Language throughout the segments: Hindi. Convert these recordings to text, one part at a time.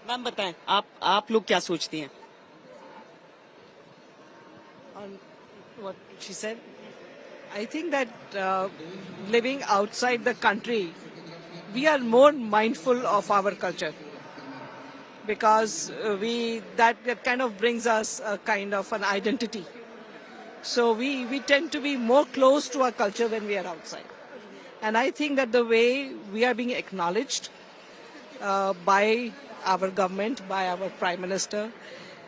मैम बताएं, आप लोग क्या सोचती हैं? On what she said, I think that living outside the country, we are more mindful of our culture because that kind of brings us a kind of an identity. So we tend to be more close to our culture when we are outside. And I think that the way we are being acknowledged by our government, by our Prime Minister,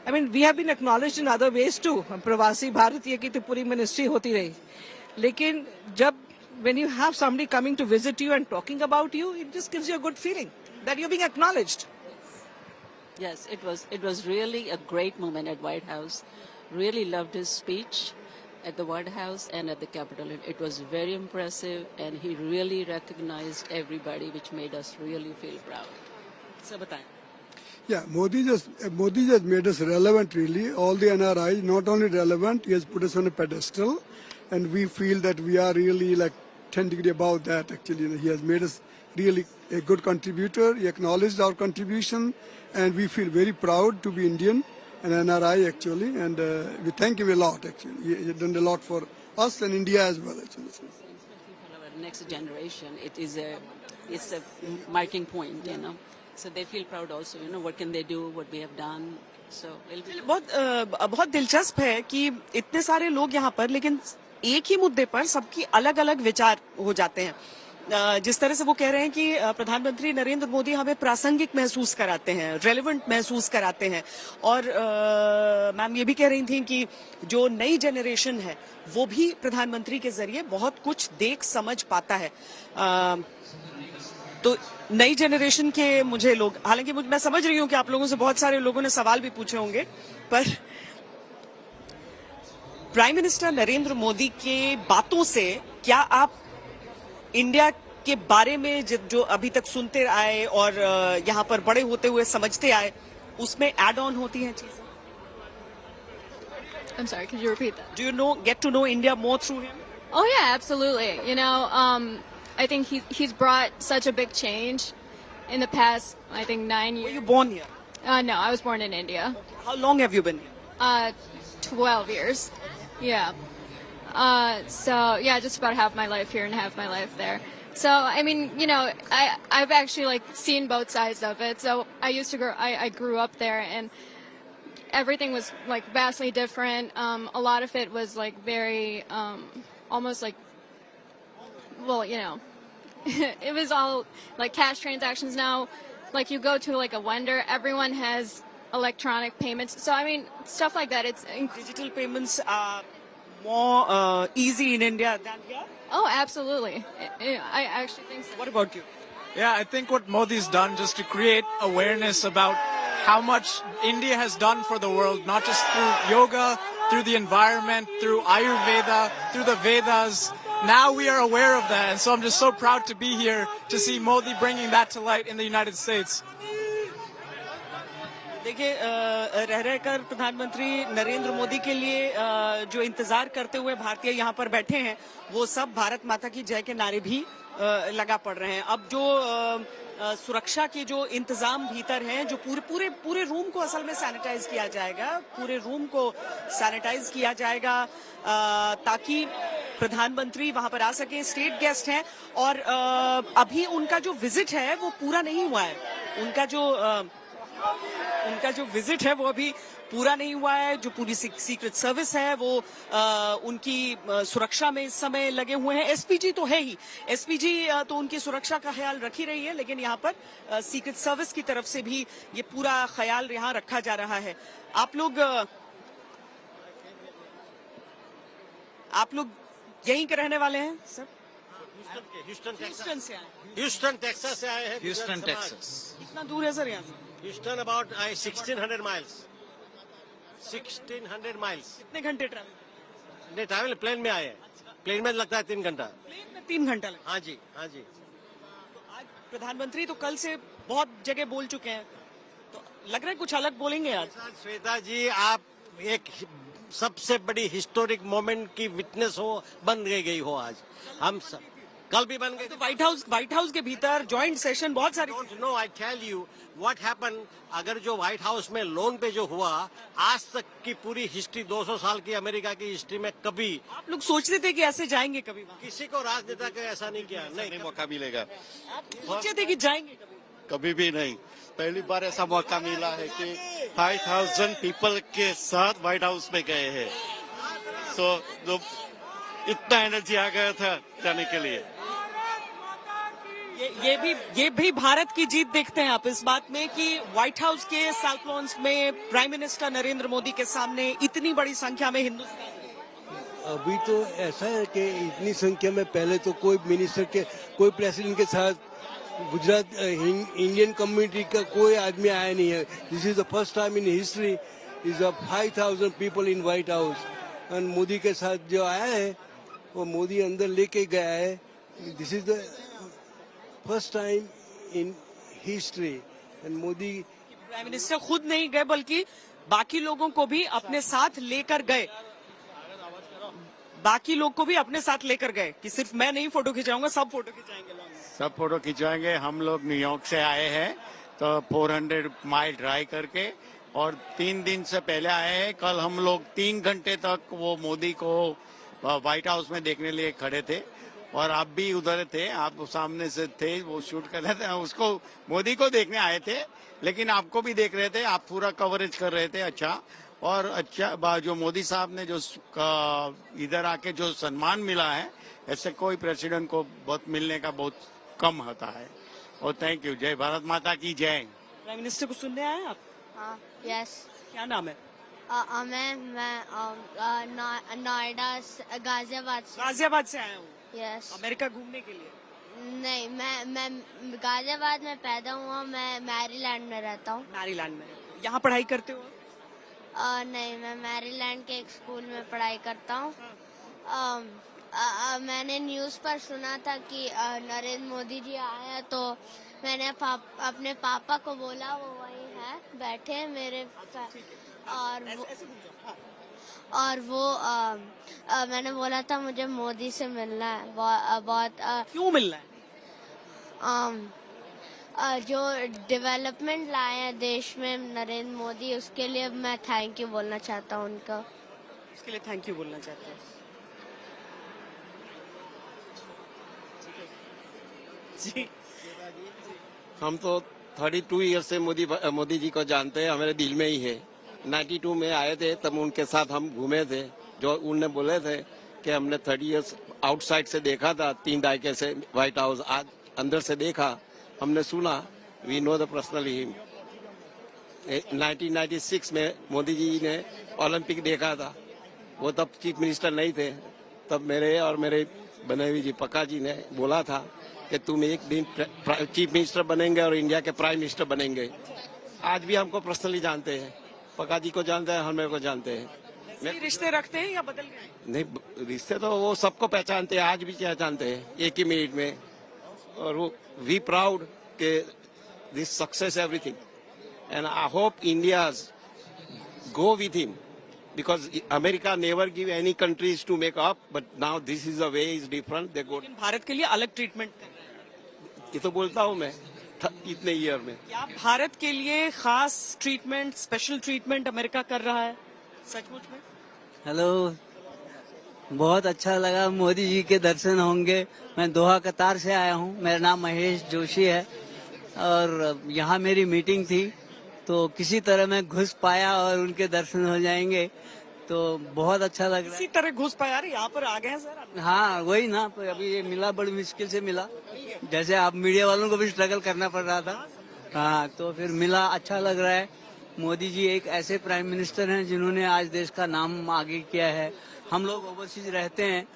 I mean, we have been acknowledged in other ways too. प्रवासी भारतीय की तो पूरी मिनिस्ट्री होती रही, लेकिन जब when you have somebody coming to visit you and talking about you, it just gives you a good feeling that you're being acknowledged. Yes, it was really a great moment at White House. Really loved his speech at the White House and at the Capitol. It was very impressive, and he really recognized everybody, which made us really feel proud. Sir बताएं। Yeah, Modi just made us relevant really. All the NRIs, not only relevant, he has put us on a pedestal, and we feel that we are really like 10 degrees above that actually. He has made us really a good contributor. He acknowledged our contribution, and we feel very proud to be Indian and NRI actually, and we thank him a lot actually. He has done a lot for us and India as well actually. For our next generation, it's a marking point, you know. So they feel proud also, you know, what can they do, what we have done. So it'll be... बहुत दिलचस्प है कि इतने सारे लोग यहाँ पर, लेकिन एक ही मुद्दे पर सबकी अलग अलग विचार हो जाते हैं। जिस तरह से वो कह रहे हैं कि प्रधानमंत्री नरेंद्र मोदी हमें प्रासंगिक महसूस कराते हैं, रेलेवेंट महसूस कराते हैं, और मैम ये भी कह रही थी कि जो नई जनरेशन है वो भी प्रधानमंत्री के जरिए बहुत कुछ देख समझ पाता है। तो नई जनरेशन के मुझे लोग, हालांकि मैं समझ रही हूं कि आप लोगों से बहुत सारे लोगों ने सवाल भी पूछे होंगे, पर प्राइम मिनिस्टर नरेंद्र मोदी के बातों से क्या आप इंडिया के बारे में जो अभी तक सुनते आए और यहाँ पर बड़े होते हुए समझते आए, उसमें एड ऑन होती हैं चीजें? I'm sorry, could you repeat that? Do you get to know India more through him? Oh yeah, absolutely. You know, I think he's brought such a big change in the past, I think 9 years. Were you born here? No, I was born in India. Okay. How long have you been here? 12 years. Yeah. So yeah, just about half my life here and half my life there. So I mean, you know, I've actually like seen both sides of it. So I grew up there, and everything was like vastly different. A lot of it was like very almost like, well, you know, it was all like cash transactions now. Like you go to like a vendor, everyone has electronic payments. So I mean, stuff like that. It's digital payments are more easy in India than here. Oh, absolutely. I actually think so. What about you? Yeah, I think what Modi's done just to create awareness about how much India has done for the world, not just through yoga, through the environment, through Ayurveda, through the Vedas. Now we are aware of that, and so I'm just so proud to be here to see Modi bringing that to light in the United States. देखिए, रह रहकर प्रधानमंत्री नरेंद्र मोदी के लिए जो इंतजार करते हुए भारतीय यहाँ पर बैठे हैं, वो सब भारत माता की जय के नारे भी लगा पड़ रहे हैं। अब जो सुरक्षा के जो इंतजाम भीतर हैं, जो पूरे रूम को असल में सैनिटाइज किया जाएगा, पूरे रूम को सैनिटाइज किया जाएगा ताकि प्रधानमंत्री वहां पर आ सके। स्टेट गेस्ट हैं और अभी उनका जो विजिट है वो पूरा नहीं हुआ है। उनका जो विजिट है वो अभी पूरा नहीं हुआ है। जो पूरी सीक्रेट सर्विस है वो उनकी सुरक्षा में इस समय लगे हुए हैं। एसपीजी तो है ही, एसपीजी तो उनकी सुरक्षा का ख्याल रख ही रही है, लेकिन यहाँ पर सीक्रेट सर्विस की तरफ से भी ये पूरा ख्याल यहाँ रखा जा रहा है। आप लोग यहीं के रहने वाले हैं सर? ह्यूस्टन टेक्सास से आए हैं। ह्यूस्टन टेक्सास कितना दूर है सर यहाँ से? Houston about 1600 miles. 1600 माइल्स। कितने घंटे ट्रैवल? नहीं, ट्रैवल प्लेन में आए हैं। प्लेन में लगता है 3 घंटा। प्लेन में 3 घंटा लगता है? हाँ जी, हाँ जी। तो आज प्रधानमंत्री तो कल से बहुत जगह बोल चुके हैं, तो लग रहा है कुछ अलग बोलेंगे आज। श्वेता जी, आप एक सबसे बड़ी हिस्टोरिक मोमेंट की विटनेस हो, बन गई हो आज। हम सब कल भी बन गए। तो व्हाइट हाउस के भीतर जॉइंट सेशन बहुत सारी don't know, I tell you what happen. अगर जो व्हाइट हाउस में लोन पे जो हुआ, आज तक की पूरी हिस्ट्री 200 साल की अमेरिका की हिस्ट्री में कभी आप लोग सोचते थे कि ऐसे जाएंगे कभी वहाँ? किसी को राजनेता को ऐसा नहीं किया। नहीं, मौका मिलेगा, सोचे थे कि जाएंगे कभी? कभी भी नहीं। पहली बार ऐसा मौका मिला है कि 5000 पीपल के साथ व्हाइट हाउस में गए हैं। तो जो इतना एनर्जी आ गया था जाने के लिए। ये भी भारत की जीत देखते हैं आप इस बात में कि व्हाइट हाउस के साउथ लॉन्स में प्राइम मिनिस्टर नरेंद्र मोदी के सामने इतनी बड़ी संख्या में हिंदुस्तान। अभी तो ऐसा है कि इतनी संख्या में पहले तो कोई मिनिस्टर के, कोई प्रेसिडेंट के साथ गुजरात इंडियन कम्युनिटी का कोई आदमी आया नहीं है। This is the first time in history is 5000 people in white house. और मोदी के साथ जो आया है वो मोदी अंदर लेके गया है। This is the first time in history. And Modi prime minister खुद नहीं गए बल्कि बाकी लोगों को भी अपने साथ लेकर गए। बाकी लोग को भी अपने साथ लेकर गए कि सिर्फ मैं नहीं फोटो खिंचाऊंगा, सब फोटो खिंचाएंगे लोग। सब फोटो खिंचवाएंगे। हम लोग न्यूयॉर्क से आए हैं तो 400 माइल ड्राइव करके, और 3 दिन से पहले आए हैं। कल हम लोग 3 घंटे तक वो मोदी को व्हाइट हाउस में देखने लिए खड़े थे, और आप भी उधर थे, आप सामने से थे, वो शूट कर रहे थे। उसको मोदी को देखने आए थे, लेकिन आपको भी देख रहे थे, आप पूरा कवरेज कर रहे थे। अच्छा, और अच्छा जो मोदी साहब ने जो इधर आके जो सम्मान मिला है, ऐसे कोई प्रेसिडेंट को बहुत मिलने का बहुत कम होता है। और थैंक यू। जय भारत माता की जय। प्राइम मिनिस्टर को सुनने आए आप? हाँ, यस। क्या नाम है? मैं नोएडा गाजियाबाद से आया हूँ। यस। अमेरिका घूमने के लिए? नहीं, मैं गाजियाबाद में पैदा हुआ। मैं मैरीलैंड में रहता हूँ। मैरीलैंड में? यहाँ पढ़ाई करते हो? नहीं, मैं मैरीलैंड के एक स्कूल में पढ़ाई करता हूँ। मैंने न्यूज़ पर सुना था कि नरेंद्र मोदी जी आए हैं, तो मैंने अपने पापा को बोला, वो वहीं है बैठे मेरे, और वो मैंने बोला था मुझे मोदी से मिलना है बहुत। क्यों मिलना है? जो डेवलपमेंट लाए हैं देश में नरेंद्र मोदी, उसके लिए मैं थैंक यू बोलना चाहता हूँ उनका। उसके लिए थैंक यू बोलना चाहते हैं। जी, हम तो 32 ईयर से मोदी जी को जानते हैं, हमारे दिल में ही है। 92 में आए थे, तब उनके साथ हम घूमे थे। जो उनने बोले थे कि हमने 30 ईयर्स आउटसाइड से देखा था, 3 दहाके से व्हाइट हाउस, आज अंदर से देखा, हमने सुना। We know the personally him. 1996 में मोदी जी ने ओलंपिक देखा था, वो तब चीफ मिनिस्टर नहीं थे। तब मेरे और मेरे बनवी जी पक्का जी ने बोला था कि तुम एक दिन चीफ मिनिस्टर बनेंगे और इंडिया के प्राइम मिनिस्टर बनेंगे। आज भी हमको पर्सनली जानते हैं, पक्का जी को जानते हैं, हमें को जानते हैं। रिश्ते रखते हैं या बदल गए? नहीं, रिश्ते तो वो सबको पहचानते हैं, आज भी पहचानते हैं एक ही मिनट में। और वो वी प्राउड के this success everything, and I hope India go with him, because America never give any countries to make up, but now this is the way is different. They go. Bharat के लिए अलग ट्रीटमेंट कर रहे हैं। ये तो बोलता हूँ मैं इतने ईयर में। क्या भारत के लिए खास ट्रीटमेंट, स्पेशल ट्रीटमेंट अमेरिका कर रहा है सचमुच में? हेलो, बहुत अच्छा लगा। मोदी जी के दर्शन होंगे। मैं दोहा कतार से आया हूँ। मेरा नाम महेश जोशी है, और यहाँ मेरी मीटिंग थी, तो किसी तरह मैं घुस पाया और उनके दर्शन हो जाएंगे, तो बहुत अच्छा लग रहा है। किसी तरह घुस पाया? यार यहाँ पर आ गए हैं सर। हाँ, वही ना, अभी ये मिला, बड़ी मुश्किल से मिला। जैसे आप मीडिया वालों को भी स्ट्रगल करना पड़ रहा था। हाँ, तो फिर मिला, अच्छा लग रहा है। मोदी जी एक ऐसे प्राइम मिनिस्टर हैं जिन्होंने आज देश का नाम आगे किया है। हम लोग ओवरसीज रहते हैं,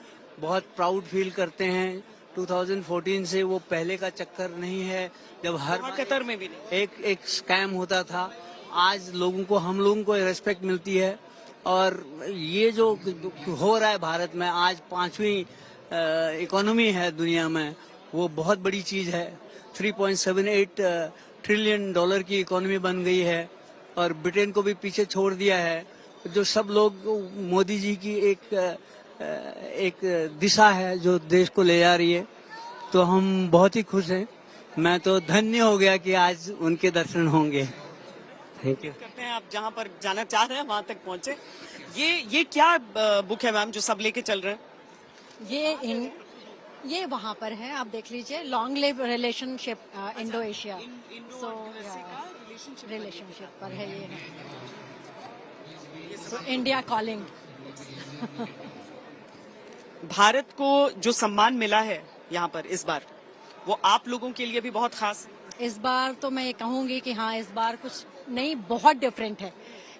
बहुत प्राउड फील करते हैं। 2014 से वो पहले का चक्कर नहीं है जब हर कतर में भी नहीं एक स्कैम होता था। आज हम लोगों को रेस्पेक्ट मिलती है, और ये जो हो रहा है भारत में, आज 5वीं इकोनॉमी है दुनिया में, वो बहुत बड़ी चीज है। 3.78 ट्रिलियन डॉलर की इकोनॉमी बन गई है, और ब्रिटेन को भी पीछे छोड़ दिया है। जो सब लोग, मोदी जी की एक दिशा है जो देश को ले जा रही है, तो हम बहुत ही खुश हैं। मैं तो धन्य हो गया कि आज उनके दर्शन होंगे। Thank you. करते हैं आप जहां पर जाना चाह रहे हैं वहां तक पहुंचे। ये क्या बुक है मैम जो सब लेके चल रहे हैं? ये वहाँ पर है, आप देख लीजिए, long live relationship Indo Asia, so relationship पर है ये, सो इंडिया कॉलिंग। भारत को जो सम्मान मिला है यहाँ पर इस बार, वो आप लोगों के लिए भी बहुत खास। इस बार तो मैं ये कहूंगी कि हाँ, इस बार कुछ नहीं, बहुत डिफरेंट है।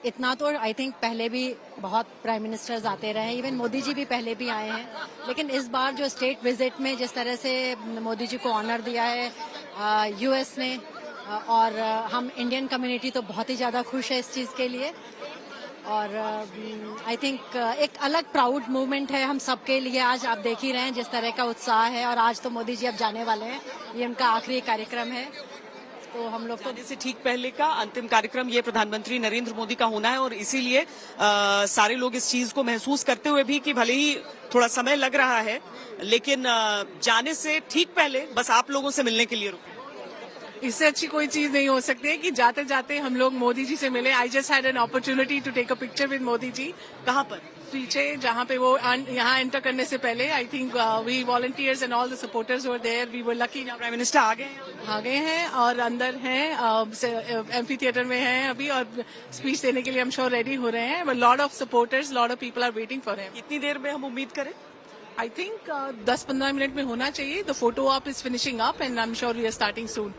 इतना तो आई थिंक पहले भी बहुत प्राइम मिनिस्टर्स आते रहे, इवन मोदी जी भी पहले भी आए हैं, लेकिन इस बार जो स्टेट विजिट में जिस तरह से मोदी जी को ऑनर दिया है यूएस ने, और हम इंडियन कम्युनिटी तो बहुत ही ज़्यादा खुश है इस चीज़ के लिए। और आई थिंक एक अलग प्राउड मूवमेंट है हम सबके लिए। आज आप देख ही रहे हैं जिस तरह का उत्साह है, और आज तो मोदी जी अब जाने वाले हैं, ये उनका आखिरी कार्यक्रम है, तो हम लोग तो से ठीक पहले का अंतिम कार्यक्रम ये प्रधानमंत्री नरेंद्र मोदी का होना है, और इसीलिए सारे लोग इस चीज को महसूस करते हुए भी कि भले ही थोड़ा समय लग रहा है, लेकिन जाने से ठीक पहले बस आप लोगों से मिलने के लिए रुके। इससे अच्छी कोई चीज नहीं हो सकती है कि जाते जाते हम लोग मोदी जी से मिले। I just had an opportunity to take a picture with Modi ji. कहाँ पर? पीछे जहाँ पे वो यहाँ एंटर करने से पहले, I think we volunteers and all the supporters were there, we were lucky. Prime minister आ गए हैं और अंदर हैं, एम्फी थिएटर में हैं अभी, और स्पीच देने के लिए हम श्योर रेडी हो रहे हैं। Lot of supporters, lot of people are waiting for him. कितनी देर में हम उम्मीद करें? आई थिंक 10-15 मिनट में होना चाहिए। The photo op is finishing up and I am sure we are starting soon.